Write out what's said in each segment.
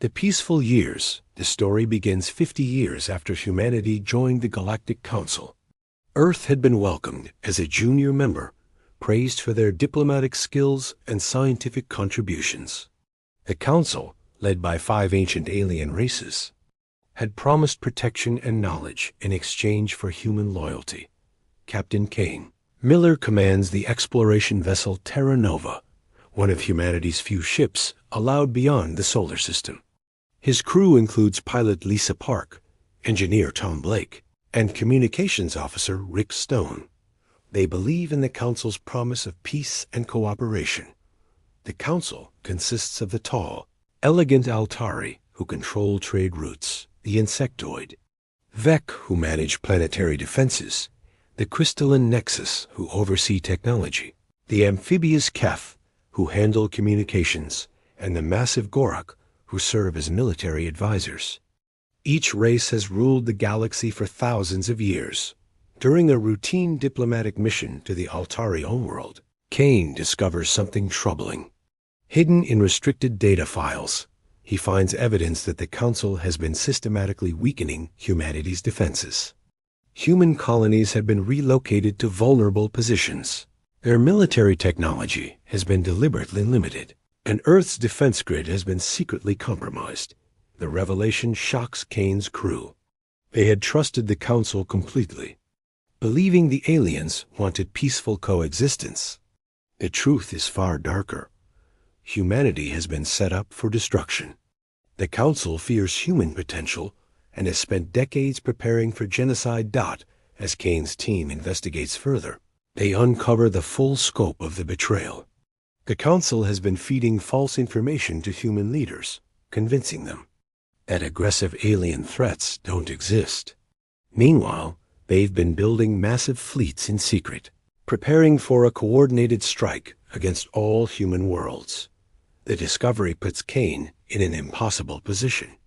The Peaceful Years. The story begins 50 years after humanity joined the Galactic Council. Earth had been welcomed as a junior member, praised for their diplomatic skills and scientific contributions. The Council, led by 5 ancient alien races, had promised protection and knowledge in exchange for human loyalty. Captain Kane Miller commands the exploration vessel Terra Nova, one of humanity's few ships allowed beyond the solar system. His crew includes pilot Lisa Park, engineer Tom Blake, and communications officer Rick Stone. They believe in the Council's promise of peace and cooperation. The Council consists of the tall, elegant Altari, who control trade routes, the Insectoid, Vec, who manage planetary defenses, the Crystalline Nexus, who oversee technology, the amphibious Kef, who handle communications, and the massive Gorak, who serve as military advisors. Each race has ruled the galaxy for thousands of years. During a routine diplomatic mission to the Altari homeworld, Kane discovers something troubling. Hidden in restricted data files, he finds evidence that the Council has been systematically weakening humanity's defenses. Human colonies have been relocated to vulnerable positions. Their military technology has been deliberately limited, and Earth's defense grid has been secretly compromised. The revelation shocks Kane's crew. They had trusted the Council completely, believing the aliens wanted peaceful coexistence. The truth is far darker. Humanity has been set up for destruction. The Council fears human potential and has spent decades preparing for genocide. As Kane's team investigates further, they uncover the full scope of the betrayal. The Council has been feeding false information to human leaders, convincing them that aggressive alien threats don't exist. Meanwhile, they've been building massive fleets in secret, preparing for a coordinated strike against all human worlds. The discovery puts Kane in an impossible position.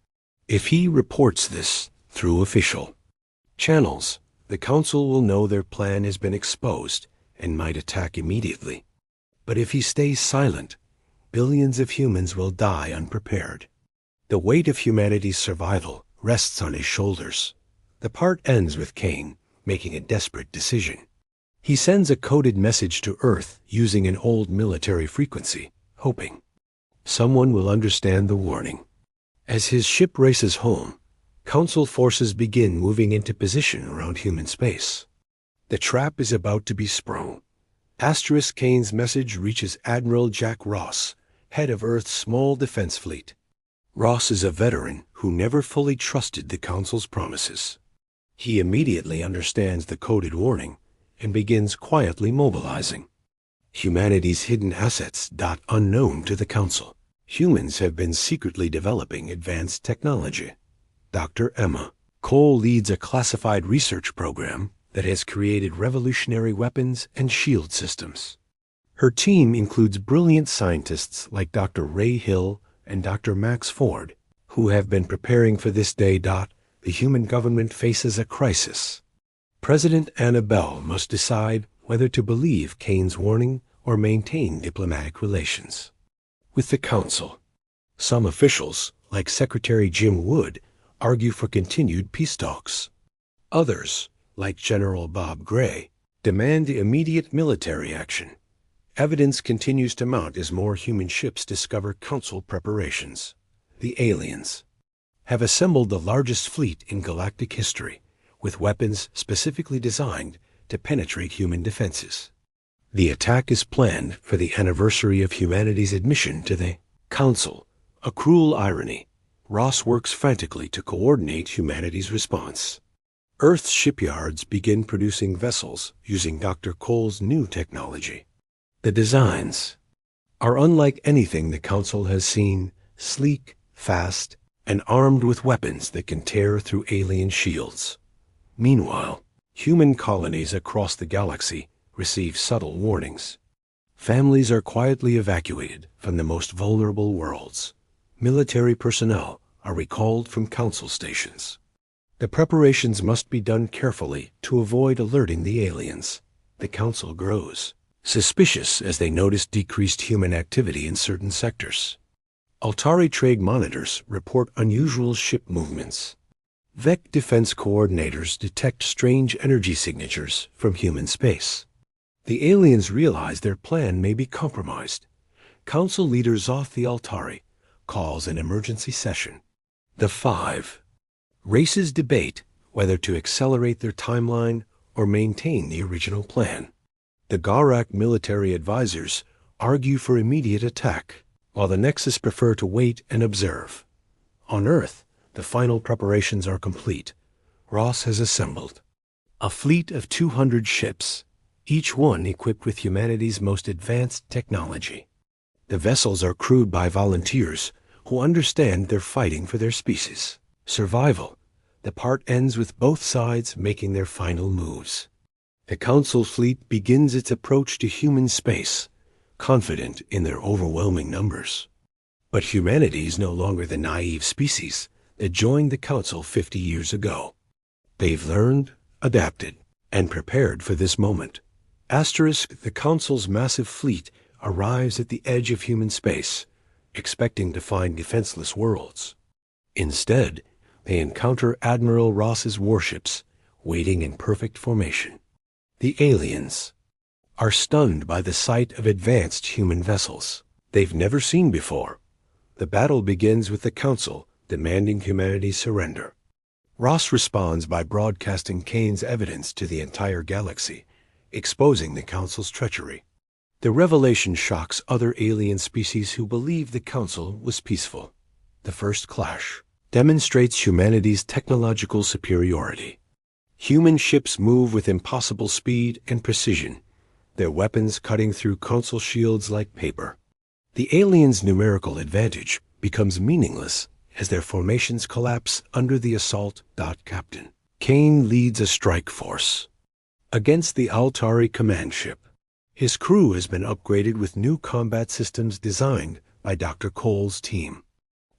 If he reports this through official channels, the Council will know their plan has been exposed and might attack immediately. But if he stays silent, billions of humans will die unprepared. The weight of humanity's survival rests on his shoulders. The part ends with Kane making a desperate decision. He sends a coded message to Earth using an old military frequency, hoping someone will understand the warning. As his ship races home, Council forces begin moving into position around human space. The trap is about to be sprung. Kane's message reaches Admiral Jack Ross, head of Earth's small defense fleet. Ross is a veteran who never fully trusted the Council's promises. He immediately understands the coded warning and begins quietly mobilizing humanity's hidden assets. Unknown to the Council, humans have been secretly developing advanced technology. Dr. Emma Cole leads a classified research program that has created revolutionary weapons and shield systems. Her team includes brilliant scientists like Dr. Ray Hill and Dr. Max Ford, who have been preparing for this day. The human government faces a crisis. President Annabelle must decide whether to believe Kane's warning or maintain diplomatic relations with the Council. Some officials, like Secretary Jim Wood, argue for continued peace talks. Others, like General Bob Gray, demand immediate military action. Evidence continues to mount as more human ships discover Council preparations. The aliens have assembled the largest fleet in galactic history, with weapons specifically designed to penetrate human defenses. The attack is planned for the anniversary of humanity's admission to the Council. A cruel irony. Ross works frantically to coordinate humanity's response. Earth's shipyards begin producing vessels using Dr. Cole's new technology. The designs are unlike anything the Council has seen, sleek, fast, and armed with weapons that can tear through alien shields. Meanwhile, human colonies across the galaxy receive subtle warnings. Families are quietly evacuated from the most vulnerable worlds. Military personnel are recalled from Council stations. The preparations must be done carefully to avoid alerting the aliens. The Council grows suspicious as they notice decreased human activity in certain sectors. Altari trade monitors report unusual ship movements. VEC defense coordinators detect strange energy signatures from human space. The aliens realize their plan may be compromised. Council leader Zoth the Altari calls an emergency session. The Five races debate whether to accelerate their timeline or maintain the original plan. The Garak military advisors argue for immediate attack, while the Nexus prefer to wait and observe. On Earth, the final preparations are complete. Ross has assembled a fleet of 200 ships, each one equipped with humanity's most advanced technology. The vessels are crewed by volunteers who understand they're fighting for their species' survival. The part ends with both sides making their final moves. The Council fleet begins its approach to human space, confident in their overwhelming numbers. But humanity is no longer the naive species that joined the Council 50 years ago. They've learned, adapted, and prepared for this moment. The Council's massive fleet arrives at the edge of human space, expecting to find defenseless worlds. Instead, they encounter Admiral Ross's warships, waiting in perfect formation. The aliens are stunned by the sight of advanced human vessels they've never seen before. The battle begins with the Council demanding humanity's surrender. Ross responds by broadcasting Kane's evidence to the entire galaxy, exposing the Council's treachery. The revelation shocks other alien species who believe the Council was peaceful. The first clash demonstrates humanity's technological superiority. Human ships move with impossible speed and precision, their weapons cutting through Council shields like paper. The aliens' numerical advantage becomes meaningless as their formations collapse under the assault. Captain Kane leads a strike force against the Altari command ship. His crew has been upgraded with new combat systems designed by Dr. Cole's team.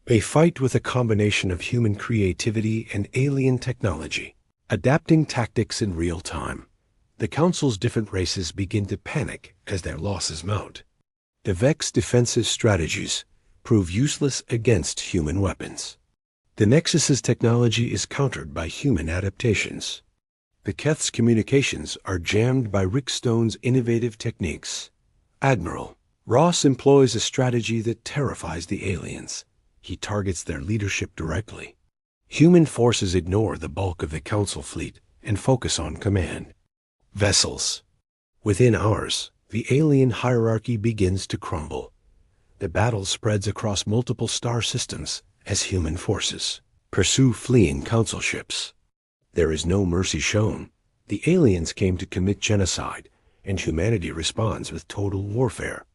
They fight with a combination of human creativity and alien technology, adapting tactics in real time. The Council's different races begin to panic as their losses mount. The Vec's defensive strategies prove useless against human weapons. The Nexus's technology is countered by human adaptations. The Keth's communications are jammed by Rick Stone's innovative techniques. Admiral Ross employs a strategy that terrifies the aliens. He targets their leadership directly. Human forces ignore the bulk of the Council fleet and focus on command. Vessels. Within hours, the alien hierarchy begins to crumble. The battle spreads across multiple star systems as human forces pursue fleeing Council ships. There is no mercy shown. The aliens came to commit genocide, and humanity responds with total warfare.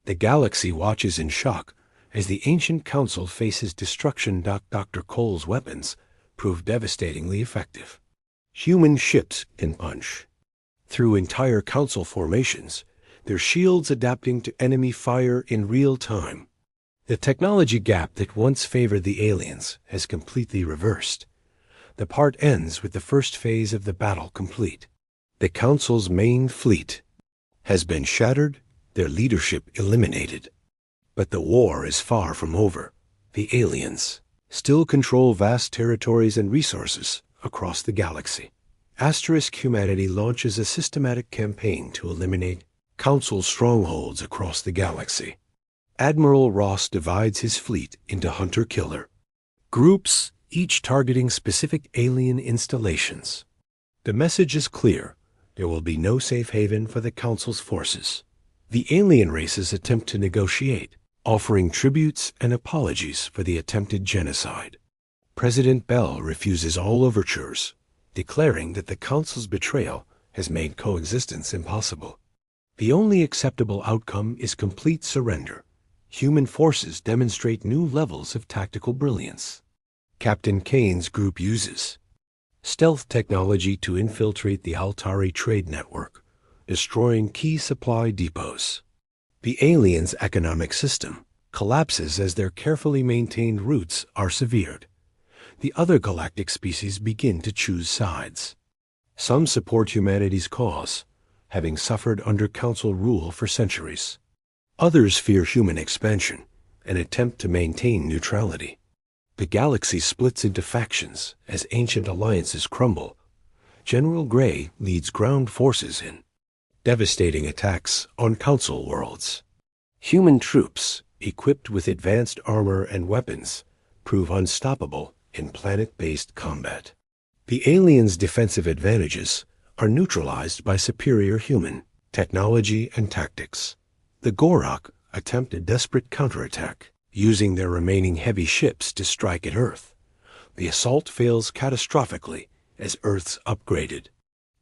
The galaxy watches in shock as the ancient Council faces destruction. Dr. Cole's weapons prove devastatingly effective. Human ships can punch through entire Council formations, their shields adapting to enemy fire in real time. The technology gap that once favored the aliens has completely reversed. The part ends with the first phase of the battle complete. The Council's main fleet has been shattered, their leadership eliminated. But the war is far from over. The aliens still control vast territories and resources across the galaxy. Humanity launches a systematic campaign to eliminate Council strongholds across the galaxy. Admiral Ross divides his fleet into hunter-killer groups, each targeting specific alien installations. The message is clear. There will be no safe haven for the Council's forces. The alien races attempt to negotiate, offering tributes and apologies for the attempted genocide. President Bell refuses all overtures, declaring that the Council's betrayal has made coexistence impossible. The only acceptable outcome is complete surrender. Human forces demonstrate new levels of tactical brilliance. Captain Kane's group uses stealth technology to infiltrate the Altari trade network, destroying key supply depots. The aliens' economic system collapses as their carefully maintained routes are severed. The other galactic species begin to choose sides. Some support humanity's cause, having suffered under Council rule for centuries. Others fear human expansion, and attempt to maintain neutrality. The galaxy splits into factions as ancient alliances crumble. General Grey leads ground forces in devastating attacks on Council worlds. Human troops, equipped with advanced armor and weapons, prove unstoppable in planet-based combat. The aliens' defensive advantages are neutralized by superior human technology and tactics. The Gorak attempt a desperate counterattack, using their remaining heavy ships to strike at Earth. The assault fails catastrophically as Earth's upgraded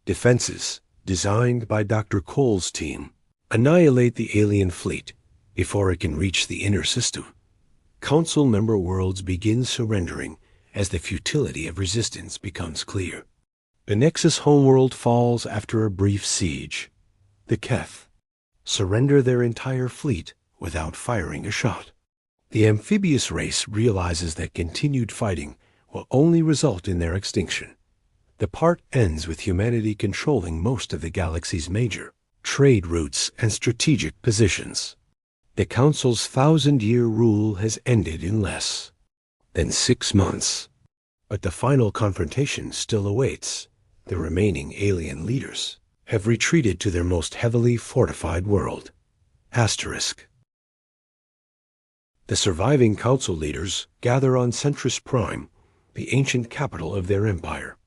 defenses, designed by Dr. Cole's team, annihilate the alien fleet before it can reach the inner system. Council member worlds begin surrendering as the futility of resistance becomes clear. The Nexus homeworld falls after a brief siege. The Keth surrender their entire fleet without firing a shot. The amphibious race realizes that continued fighting will only result in their extinction. The part ends with humanity controlling most of the galaxy's major trade routes and strategic positions. The Council's 1,000-year rule has ended in less than 6 months. But the final confrontation still awaits. The remaining alien leaders have retreated to their most heavily fortified world, Asterisk. The surviving Council leaders gather on Centris Prime, the ancient capital of their empire.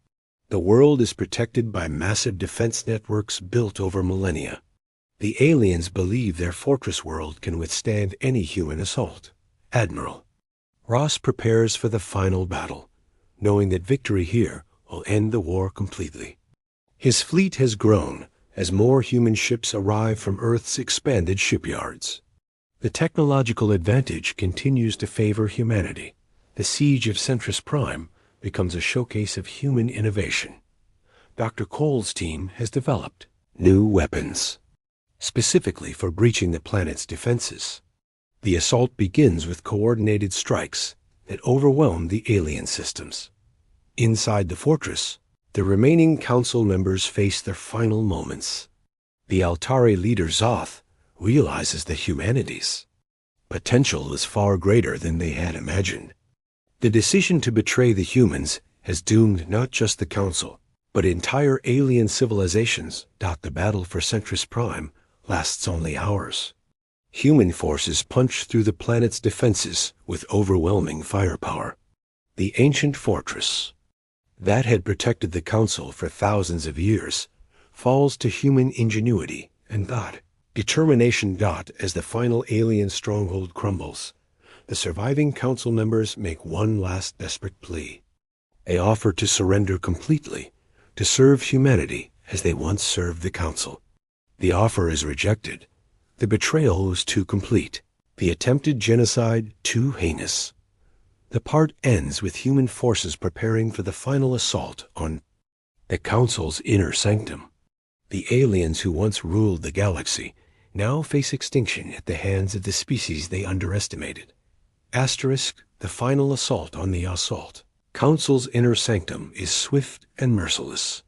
The world is protected by massive defense networks built over millennia. The aliens believe their fortress world can withstand any human assault. Admiral Ross prepares for the final battle, knowing that victory here will end the war completely. His fleet has grown as more human ships arrive from Earth's expanded shipyards. The technological advantage continues to favor humanity. The siege of Centris Prime becomes a showcase of human innovation. Dr. Cole's team has developed new weapons, specifically for breaching the planet's defenses. The assault begins with coordinated strikes that overwhelm the alien systems. Inside the fortress, the remaining Council members face their final moments. The Altari leader Zoth realizes that humanity's potential is far greater than they had imagined. The decision to betray the humans has doomed not just the Council, but entire alien civilizations. The battle for Centris Prime lasts only hours. Human forces punch through the planet's defenses with overwhelming firepower. The ancient fortress that had protected the Council for thousands of years falls to human ingenuity and determination. As the final alien stronghold crumbles, the surviving Council members make one last desperate plea. They offer to surrender completely, to serve humanity as they once served the Council. The offer is rejected. The betrayal was too complete, the attempted genocide too heinous. The part ends with human forces preparing for the final assault on the Council's inner sanctum. The aliens who once ruled the galaxy now face extinction at the hands of the species they underestimated. Asterisk, the final assault on the assault. Council's inner sanctum is swift and merciless.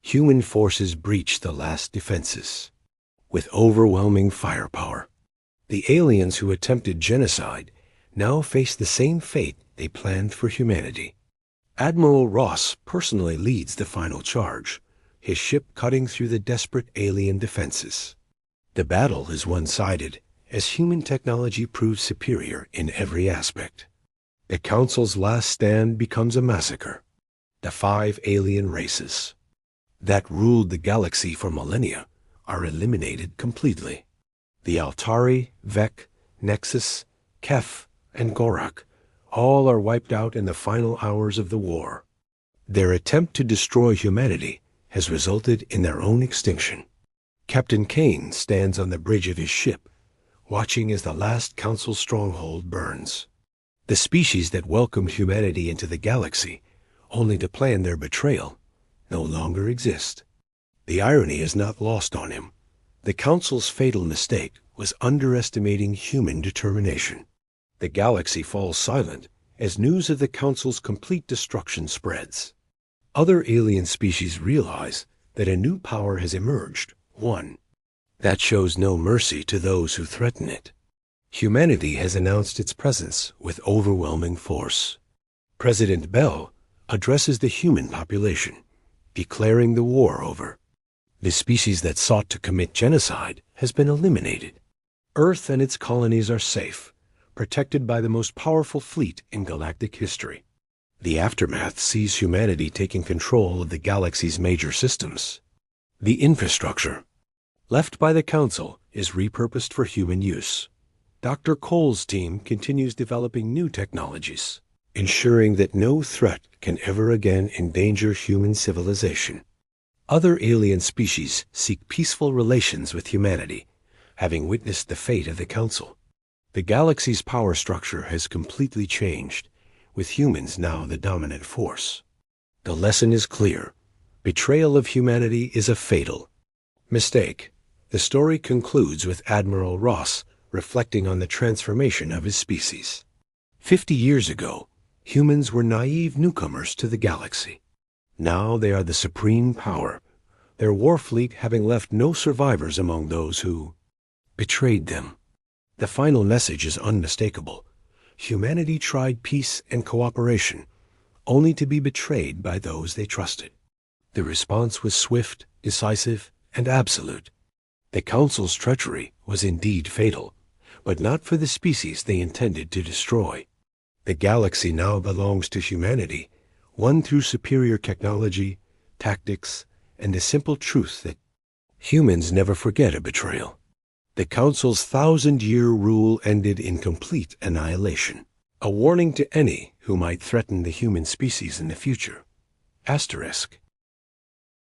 Human forces breach the last defenses with overwhelming firepower. The aliens who attempted genocide now face the same fate they planned for humanity. Admiral Ross personally leads the final charge, his ship cutting through the desperate alien defenses. The battle is one-sided, as human technology proves superior in every aspect. The Council's last stand becomes a massacre. The 5 alien races that ruled the galaxy for millennia are eliminated completely. The Altari, Vec, Nexus, Kef, and Gorak all are wiped out in the final hours of the war. Their attempt to destroy humanity has resulted in their own extinction. Captain Kane stands on the bridge of his ship, watching as the last Council stronghold burns. The species that welcomed humanity into the galaxy, only to plan their betrayal, no longer exist. The irony is not lost on him. The Council's fatal mistake was underestimating human determination. The galaxy falls silent as news of the Council's complete destruction spreads. Other alien species realize that a new power has emerged, one that shows no mercy to those who threaten it. Humanity has announced its presence with overwhelming force. President Bell addresses the human population, declaring the war over. The species that sought to commit genocide has been eliminated. Earth and its colonies are safe, protected by the most powerful fleet in galactic history. The aftermath sees humanity taking control of the galaxy's major systems. The infrastructure, left by the Council, is repurposed for human use. Dr. Cole's team continues developing new technologies, ensuring that no threat can ever again endanger human civilization. Other alien species seek peaceful relations with humanity, having witnessed the fate of the Council. The galaxy's power structure has completely changed, with humans now the dominant force. The lesson is clear. Betrayal of humanity is a fatal mistake. The story concludes with Admiral Ross reflecting on the transformation of his species. 50 years ago, humans were naive newcomers to the galaxy. Now they are the supreme power, their war fleet having left no survivors among those who betrayed them. The final message is unmistakable. Humanity tried peace and cooperation, only to be betrayed by those they trusted. The response was swift, decisive, and absolute. The Council's treachery was indeed fatal, but not for the species they intended to destroy. The galaxy now belongs to humanity, won through superior technology, tactics, and the simple truth that humans never forget a betrayal. The Council's 1,000-year rule ended in complete annihilation, a warning to any who might threaten the human species in the future. Asterisk.